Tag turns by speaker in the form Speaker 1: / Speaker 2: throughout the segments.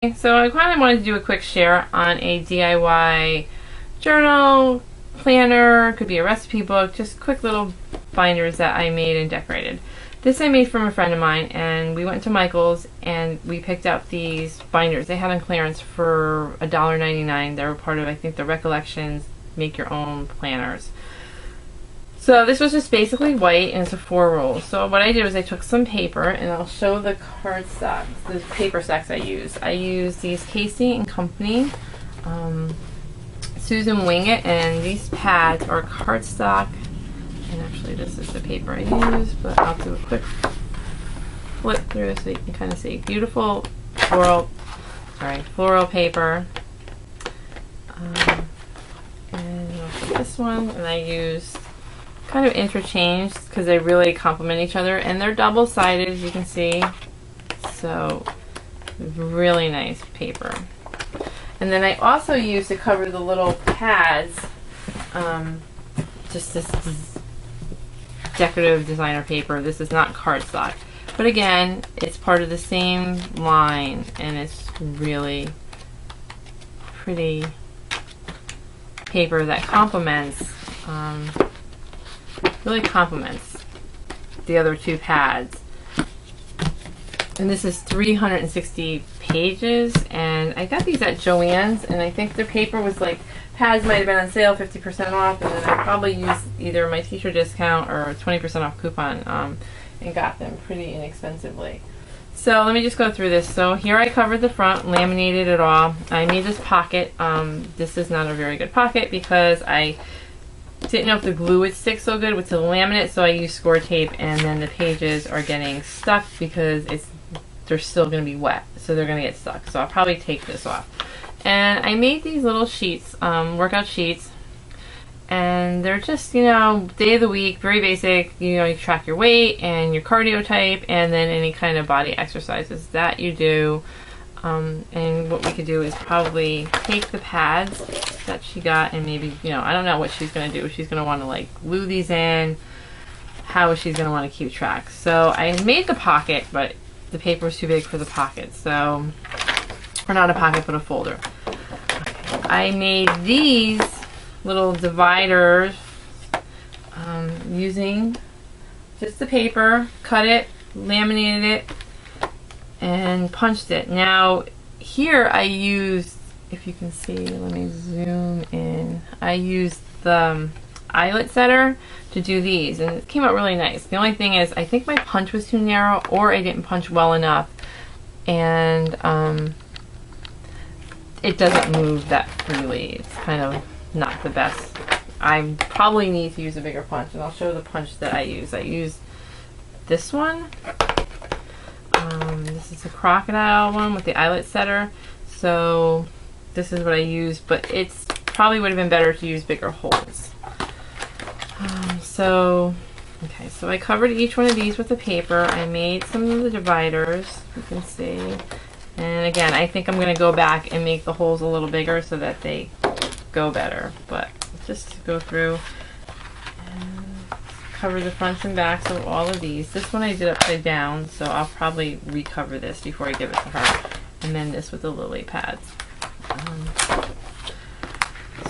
Speaker 1: So I kind of wanted to do a quick share on a DIY journal, planner, could be a recipe book, just quick little binders that I made and decorated. This I made from a friend of mine, and we went to Michael's and we picked out these binders. They had on clearance for $1.99. They were part of, I think, the Recollections Make Your Own planners. So this was just basically white, and it's a 4 roll. So what I did was I took some paper, and I'll show the cardstock, the paper stacks I use. I use these Casey and Company Susan Wing It, and these pads are cardstock. And actually this is the paper I use, but I'll do a quick flip through so you can kind of see. Beautiful floral paper. And I'll put this one, and I use kind of interchanged because they really complement each other, and they're double-sided, as you can see. So really nice paper. And then I also use to cover the little pads just this decorative designer paper. This is not cardstock, but again, it's part of the same line, and it's really pretty paper that complements really complements the other two pads. And this is 360 pages, and I got these at Joann's, and I think their paper was like, pads might have been on sale, 50% off, and then I probably used either my teacher discount or 20% off coupon and got them pretty inexpensively. So let me just go through this. So here I covered the front, laminated it all. I made this pocket. This is not a very good pocket because I didn't know if the glue would stick so good with the laminate, so I used score tape, and then the pages are getting stuck because they're still going to be wet, so they're going to get stuck. So I'll probably take this off. And I made these little sheets, workout sheets, and they're just, you know, day of the week, very basic. You know, you track your weight and your cardio type, and then any kind of body exercises that you do. And what we could do is probably take the pads that she got, and maybe, you know, I don't know what she's going to do. She's going to want to like glue these in. How is she going to want to keep track? So I made the pocket, but the paper was too big for the pocket. So, or not a pocket, but a folder. Okay. I made these little dividers using just the paper, cut it, laminated it, and punched it. Now here I used, if you can see, let me zoom in, I used the eyelet setter to do these, and it came out really nice. The only thing is I think my punch was too narrow, or I didn't punch well enough, and it doesn't move that freely. It's kind of not the best. I probably need to use a bigger punch, and I'll show the punch that I use. I use this one. This is a crocodile one with the eyelet setter. So this is what I use, but it's probably would have been better to use bigger holes. So I covered each one of these with the paper. I made some of the dividers, you can see. And again, I think I'm going to go back and make the holes a little bigger so that they go better. But just to go through and cover the fronts and backs of all of these. This one I did upside down, so I'll probably recover this before I give it to her. And then this with the lily pads.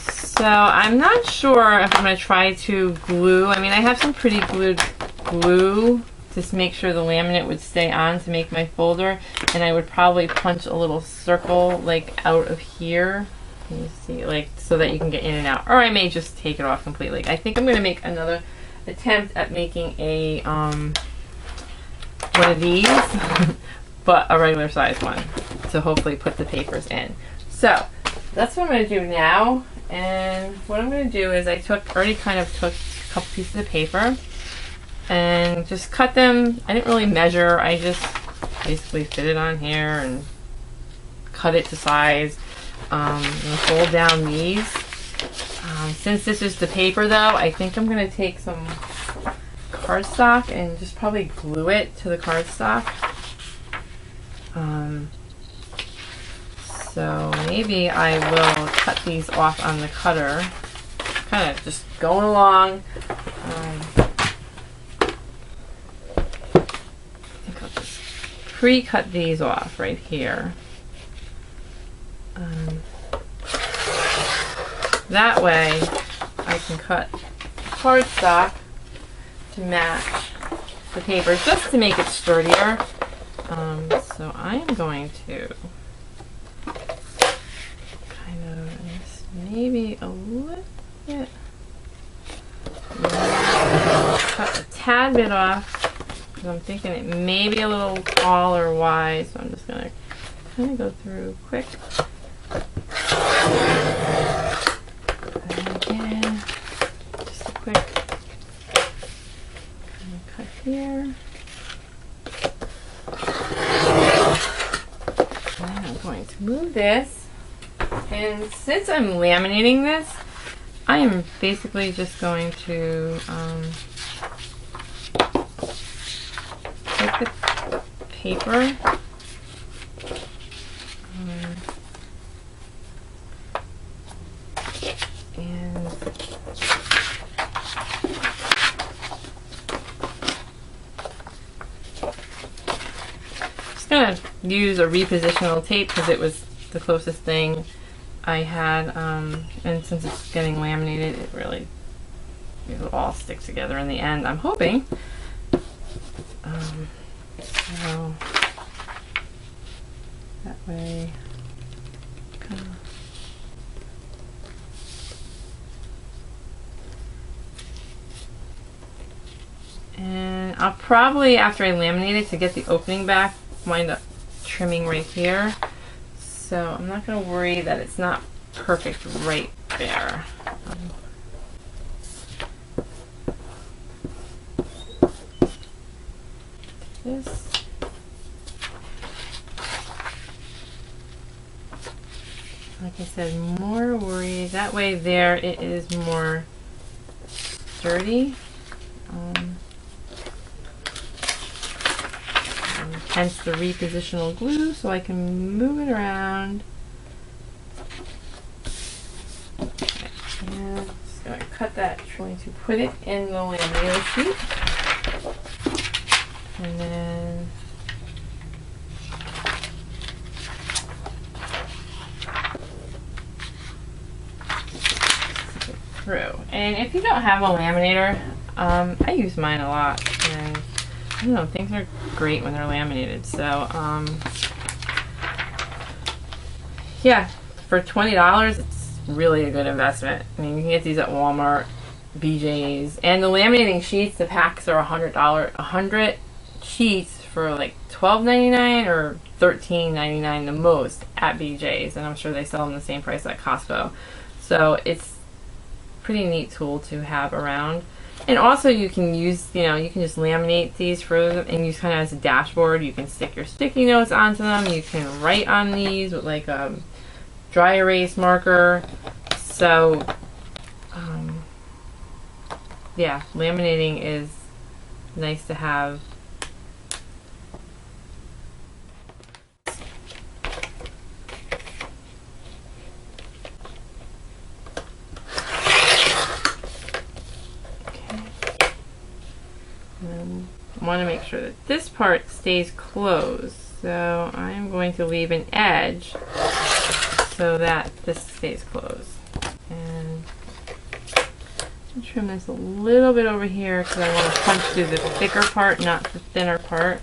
Speaker 1: So I'm not sure if I'm going to try to glue. I mean, I have some pretty glued glue to make sure the laminate would stay on to make my folder, and I would probably punch a little circle like out of here. Can you see, like, so that you can get in and out, or I may just take it off completely. I think I'm going to make another attempt at making a one of these but a regular size one to hopefully put the papers in. So that's what I'm going to do now. And what I'm going to do is I already kind of took a couple pieces of paper and just cut them. I didn't really measure. I just basically fit it on here and cut it to size. I'm going to fold down these. Since this is the paper though, I think I'm going to take some cardstock and just probably glue it to the cardstock. So maybe I will cut these off on the cutter, kind of just going along. I think I'll just pre-cut these off right here. That way I can cut cardstock to match the paper just to make it sturdier. So I'm going to kind of maybe a little bit, cut a tad bit off because I'm thinking it may be a little tall or wide, so I'm just going to kind of go through quick. And again, just a quick kind of cut here. And I'm going to move this. And since I'm laminating this, I am basically just going to take the paper and just gonna use a repositional tape because it was the closest thing I had, and since it's getting laminated, it'll all stick together in the end, I'm hoping. So that way, kind of. And I'll probably, after I laminate it, to get the opening back, wind up trimming right here. So I'm not going to worry that it's not perfect right there. This. Like I said, more worried. That way there it is more sturdy. Hence the repositional glue, so I can move it around. Okay, and just going to cut that, trying to put it in the laminator sheet. And then stick it through. And if you don't have a laminator, I use mine a lot. And I don't know, things are great when they're laminated. So, yeah, for $20, it's really a good investment. I mean, you can get these at Walmart, BJ's, and the laminating sheets, the packs are $100. 100 sheets for like $12.99 or $13.99 the most at BJ's, and I'm sure they sell them the same price at Costco. So it's a pretty neat tool to have around. And also you can use, you can just laminate these for them and use kind of as a dashboard. You can stick your sticky notes onto them. You can write on these with like a dry erase marker. So, yeah, laminating is nice to have. I want to make sure that this part stays closed, so I'm going to leave an edge so that this stays closed. And I'll trim this a little bit over here because I want to punch through the thicker part, not the thinner part.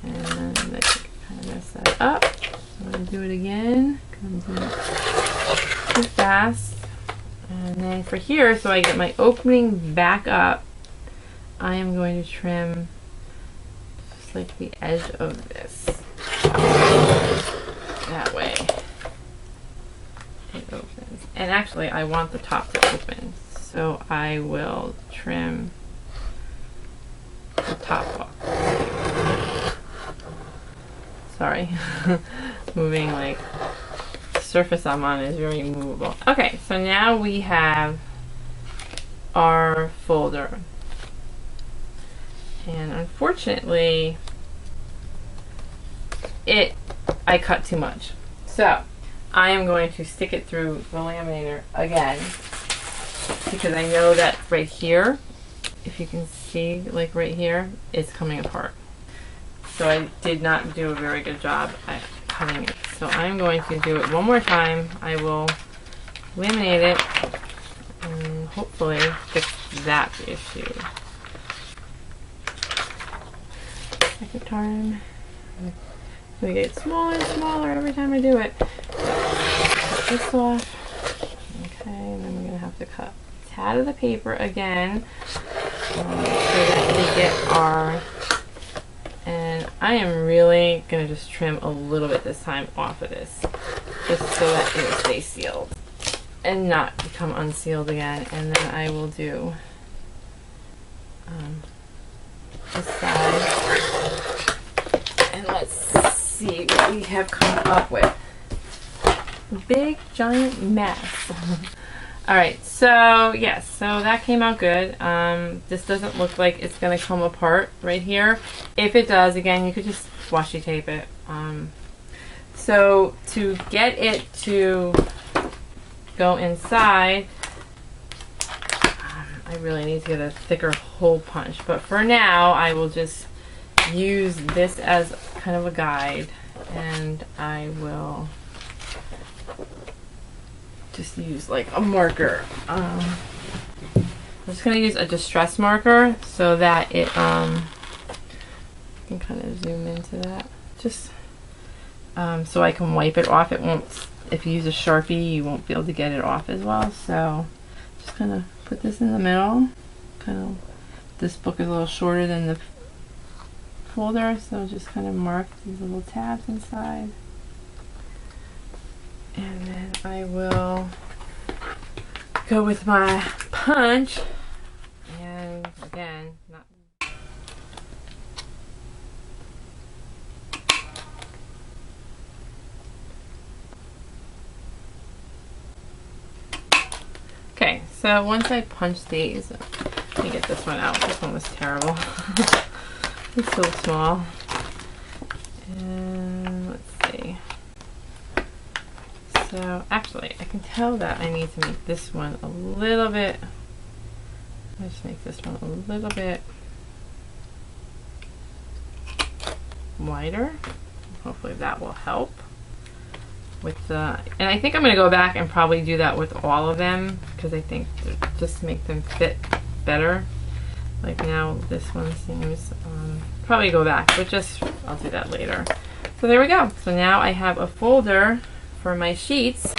Speaker 1: And then I kind of mess that up. So I'm going to do it again. I'm doing it too fast. And then for here, so I get my opening back up, I am going to trim just like the edge of this. That way it opens. And actually I want the top to open, so I will trim the top off. Sorry, moving like the surface I'm on is very movable. Okay, so now we have our folder. And unfortunately, I cut too much. So I am going to stick it through the laminator again because I know that right here, if you can see, like right here, it's coming apart. So I did not do a very good job at cutting it So I'm going to do it one more time. I will laminate it and hopefully fix that issue. Second time. It's gonna get smaller and smaller every time I do it. Cut this off. Okay, and then we're gonna have to cut a tad of the paper again so that we get our. And I am really gonna just trim a little bit this time off of this, just so that it will stay sealed and not become unsealed again. And then I will do this side, and let's see what we have come up with. Big giant mess. All right, so yes, so that came out good. This doesn't look like it's gonna come apart right here. If it does, again, you could just washi tape it. So to get it to go inside, I really need to get a thicker hole punch. But for now, I will just use this as kind of a guide, and I will just use like a marker. I'm just gonna use a distress marker so that it I can kind of zoom into that, just so I can wipe it off. It won't, if you use a Sharpie, you won't be able to get it off as well. So just kind of put this in the middle. Kind of, this book is a little shorter than the folder, so just kind of mark these little tabs inside. And then I will go with my punch, and again, not. Okay, so once I punch these, let me get this one out. This one was terrible. It's so small. And let's see. So actually, I can tell that I need to make this one a little bit. Let's just make this one a little bit wider. Hopefully that will help with the. And I think I'm going to go back and probably do that with all of them, because I think just to make them fit better. Like now, this one seems. Probably go back, but just I'll do that later. So there we go. So now I have a folder for my sheets,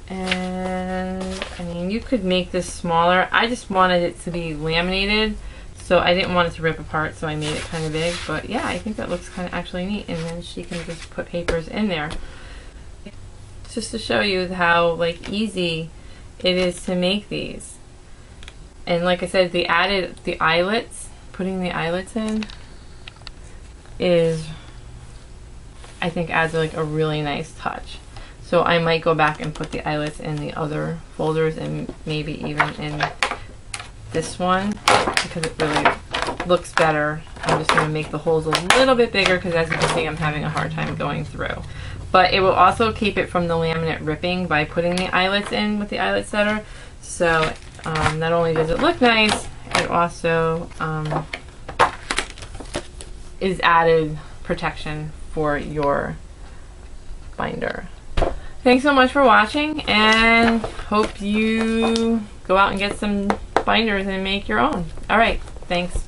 Speaker 1: and I mean, you could make this smaller. I just wanted it to be laminated, so I didn't want it to rip apart, so I made it kind of big. But yeah, I think that looks kind of actually neat, and then she can just put papers in there. Just to show you how like easy it is to make these. And like I said, the added the eyelets, putting the eyelets in is, I think, adds like a really nice touch. So I might go back and put the eyelets in the other folders, and maybe even in this one, because it really looks better. I'm just going to make the holes a little bit bigger, because as you can see, I'm having a hard time going through. But it will also keep it from the laminate ripping by putting the eyelets in with the eyelet setter. So not only does it look nice, it also is added protection for your binder. Thanks so much for watching, and hope you go out and get some binders and make your own. All right, thanks.